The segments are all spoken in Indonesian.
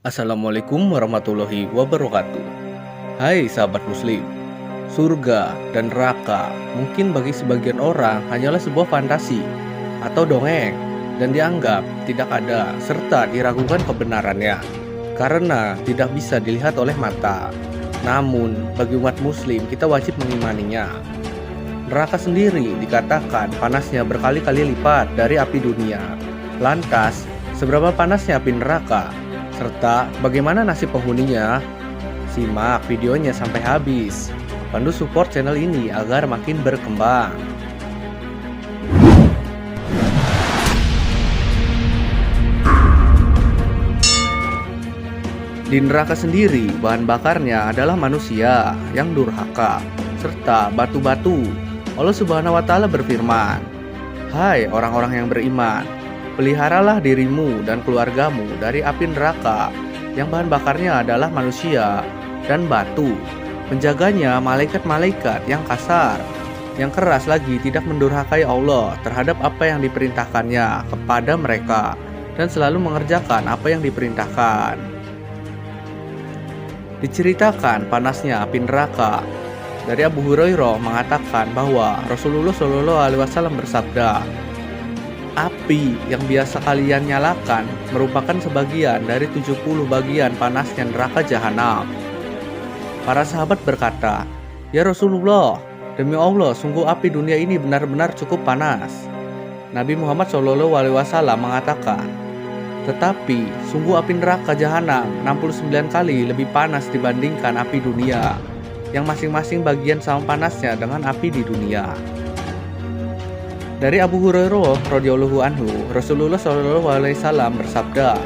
Assalamualaikum warahmatullahi wabarakatuh. Hai sahabat muslim, surga dan neraka mungkin bagi sebagian orang hanyalah sebuah fantasi atau dongeng dan dianggap tidak ada serta diragukan kebenarannya karena tidak bisa dilihat oleh mata. Namun bagi umat muslim kita wajib mengimaninya. Neraka sendiri dikatakan panasnya berkali-kali lipat dari api dunia. Lantas, seberapa panasnya api neraka? Serta bagaimana nasib penghuninya? Simak videonya sampai habis. Bantu support channel ini agar makin berkembang. Di neraka sendiri, bahan bakarnya adalah manusia yang durhaka serta batu-batu. Allah Subhanahu wa Ta'ala berfirman, "Hai orang-orang yang beriman, peliharalah dirimu dan keluargamu dari api neraka yang bahan bakarnya adalah manusia dan batu. Penjaganya malaikat-malaikat yang kasar, yang keras lagi tidak mendurhakai Allah terhadap apa yang diperintahkannya kepada mereka dan selalu mengerjakan apa yang diperintahkan." Diceritakan panasnya api neraka. Dari Abu Hurairah mengatakan bahwa Rasulullah Shallallahu Alaihi Wasallam bersabda, "Api yang biasa kalian nyalakan merupakan sebagian dari 70 bagian panasnya neraka jahanam." Para sahabat berkata, "Ya Rasulullah, demi Allah, sungguh api dunia ini benar-benar cukup panas." Nabi Muhammad SAW mengatakan, "Tetapi sungguh api neraka jahanam 69 kali lebih panas dibandingkan api dunia, yang masing-masing bagian sama panasnya dengan api di dunia." Dari Abu Hurairah radhiyallahu anhu, Rasulullah SAW bersabda,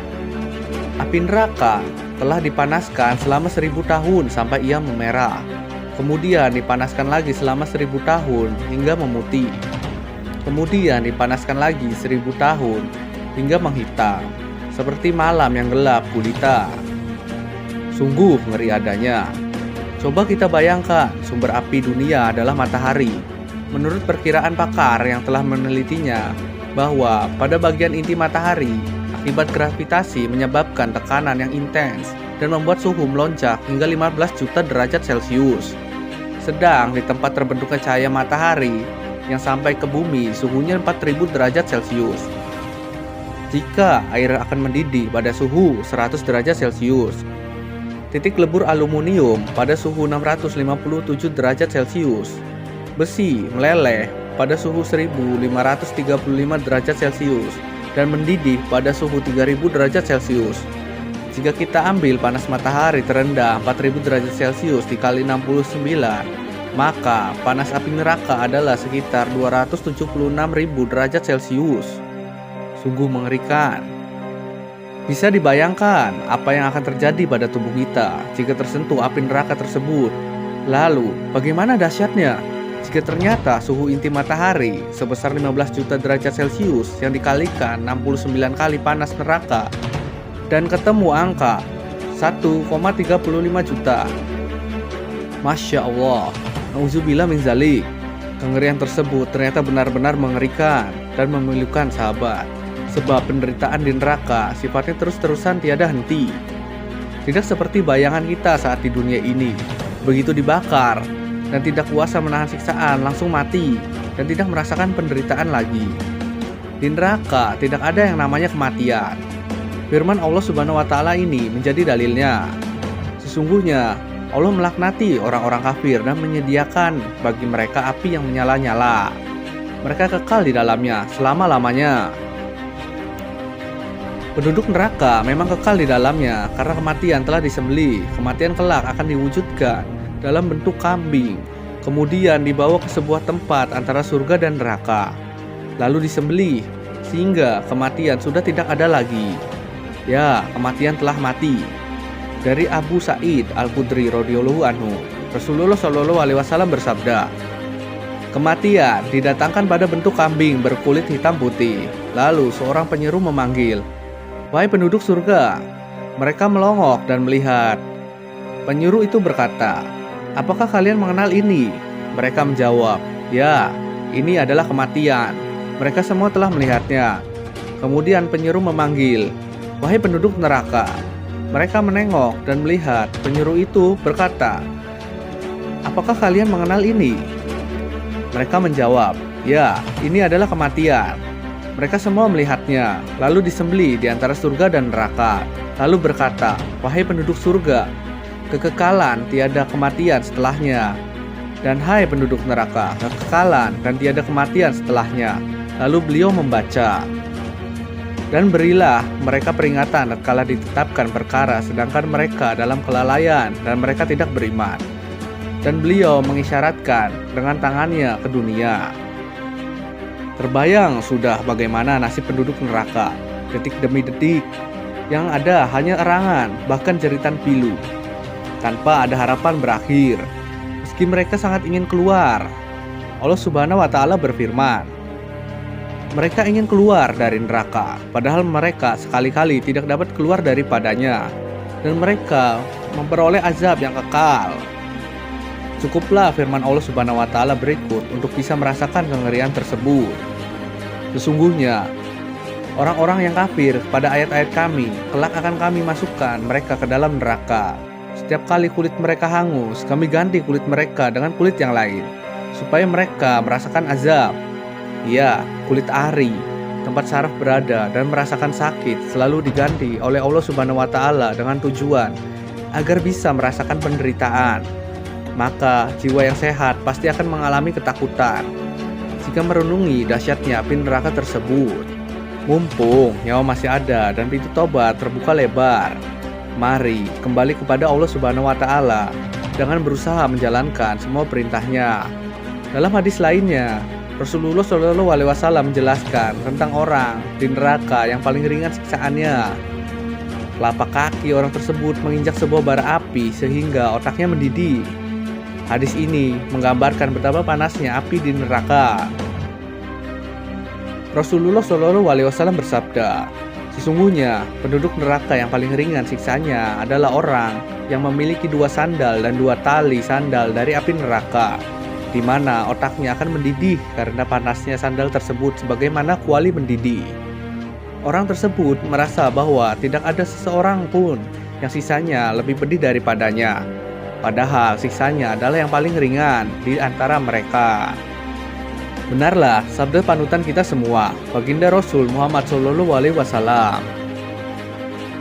"Api neraka telah dipanaskan selama 1000 tahun sampai ia memerah. Kemudian dipanaskan lagi selama 1000 tahun hingga memutih. Kemudian dipanaskan lagi 1000 tahun hingga menghitam, seperti malam yang gelap gulita. Sungguh ngeri adanya." Coba kita bayangkan, sumber api dunia adalah matahari. Menurut perkiraan pakar yang telah menelitinya, bahwa pada bagian inti matahari, akibat gravitasi menyebabkan tekanan yang intens dan membuat suhu melonjak hingga 15 juta derajat Celcius. Sedang di tempat terbentuknya cahaya matahari yang sampai ke bumi suhunya 4000 derajat Celcius. Jika air akan mendidih pada suhu 100 derajat Celcius, titik lebur aluminium pada suhu 657 derajat Celcius, besi meleleh pada suhu 1535 derajat Celcius, dan mendidih pada suhu 3000 derajat Celcius. Jika kita ambil panas matahari terendah 4000 derajat Celcius dikali 69, maka panas api neraka adalah sekitar 276.000 derajat Celcius. Sungguh mengerikan. Bisa dibayangkan apa yang akan terjadi pada tubuh kita jika tersentuh api neraka tersebut. Lalu, bagaimana dahsyatnya jika ternyata suhu inti matahari sebesar 15 juta derajat Celcius yang dikalikan 69 kali panas neraka dan ketemu angka 1,35 juta. Masya Allah, na'udzubillah min zalik. Kengerian tersebut ternyata benar-benar mengerikan dan memilukan sahabat. Sebab penderitaan di neraka sifatnya terus-terusan tiada henti. Tidak seperti bayangan kita saat di dunia ini, begitu dibakar dan tidak kuasa menahan siksaan langsung mati dan tidak merasakan penderitaan lagi. Di neraka tidak ada yang namanya kematian. Firman Allah Subhanahu wa Ta'ala ini menjadi dalilnya. Sesungguhnya Allah melaknati orang-orang kafir dan menyediakan bagi mereka api yang menyala-nyala. Mereka kekal di dalamnya selama-lamanya. Penduduk neraka memang kekal di dalamnya karena kematian telah disembelih. Kematian kelak akan diwujudkan dalam bentuk kambing, kemudian dibawa ke sebuah tempat antara surga dan neraka, lalu disembelih sehingga kematian sudah tidak ada lagi. Ya, kematian telah mati. Dari Abu Sa'id Al-Khudri radhiyallahu anhu, Rasulullah Shallallahu Alaihi Wasallam bersabda, "Kematian didatangkan pada bentuk kambing berkulit hitam putih. Lalu seorang penyeru memanggil, 'Wahai penduduk surga.' Mereka melongok dan melihat. Penyuruh itu berkata, 'Apakah kalian mengenal ini?' Mereka menjawab, 'Ya, ini adalah kematian.' Mereka semua telah melihatnya. Kemudian penyuruh memanggil, 'Wahai penduduk neraka.' Mereka menengok dan melihat penyuruh itu berkata, "Apakah kalian mengenal ini?" Mereka menjawab, "Ya, ini adalah kematian." Mereka semua melihatnya, lalu disembelih di antara surga dan neraka. Lalu berkata, "Wahai penduduk surga, kekekalan tiada kematian setelahnya. Dan hai penduduk neraka, kekekalan dan tiada kematian setelahnya." Lalu beliau membaca, "Dan berilah mereka peringatan tatkala ditetapkan perkara, sedangkan mereka dalam kelalaian dan mereka tidak beriman." Dan beliau mengisyaratkan dengan tangannya ke dunia. Terbayang sudah bagaimana nasib penduduk neraka. Detik demi detik, yang ada hanya erangan, bahkan jeritan pilu, tanpa ada harapan berakhir. Meski mereka sangat ingin keluar, Allah Subhanahu wa Ta'ala berfirman, mereka ingin keluar dari neraka, padahal mereka sekali-kali tidak dapat keluar daripadanya, dan mereka memperoleh azab yang kekal. Cukuplah firman Allah Subhanahu wa Ta'ala berikut untuk bisa merasakan kengerian tersebut. Sesungguhnya, orang-orang yang kafir pada ayat-ayat kami, kelak akan kami masukkan mereka ke dalam neraka. Setiap kali kulit mereka hangus, kami ganti kulit mereka dengan kulit yang lain, supaya mereka merasakan azab. Ya, kulit ari, tempat saraf berada dan merasakan sakit, selalu diganti oleh Allah Subhanahu wa Ta'ala dengan tujuan agar bisa merasakan penderitaan. Maka jiwa yang sehat pasti akan mengalami ketakutan jika merenungi dahsyatnya api neraka tersebut. Mumpung nyawa masih ada dan pintu tobat terbuka lebar, mari kembali kepada Allah Subhanahu wa Ta'ala dengan berusaha menjalankan semua perintahnya. Dalam hadis lainnya, Rasulullah SAW menjelaskan tentang orang di neraka yang paling ringan siksaannya. Telapak kaki orang tersebut menginjak sebuah bara api sehingga otaknya mendidih. Hadis ini menggambarkan betapa panasnya api di neraka. Rasulullah SAW bersabda, "Sesungguhnya penduduk neraka yang paling ringan siksanya adalah orang yang memiliki 2 sandal dan 2 tali sandal dari api neraka, di mana otaknya akan mendidih karena panasnya sandal tersebut sebagaimana kuali mendidih." Orang tersebut merasa bahwa tidak ada seseorang pun yang sisanya lebih pedih daripadanya, padahal siksanya adalah yang paling ringan di antara mereka. Benarlah sabda panutan kita semua, baginda Rasul Muhammad SAW.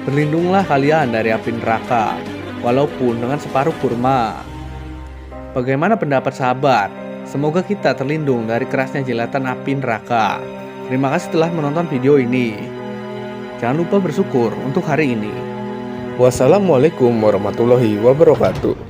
Berlindunglah kalian dari api neraka, walaupun dengan separuh kurma. Bagaimana pendapat sahabat? Semoga kita terlindung dari kerasnya jilatan api neraka. Terima kasih telah menonton video ini. Jangan lupa bersyukur untuk hari ini. Wassalamualaikum warahmatullahi wabarakatuh.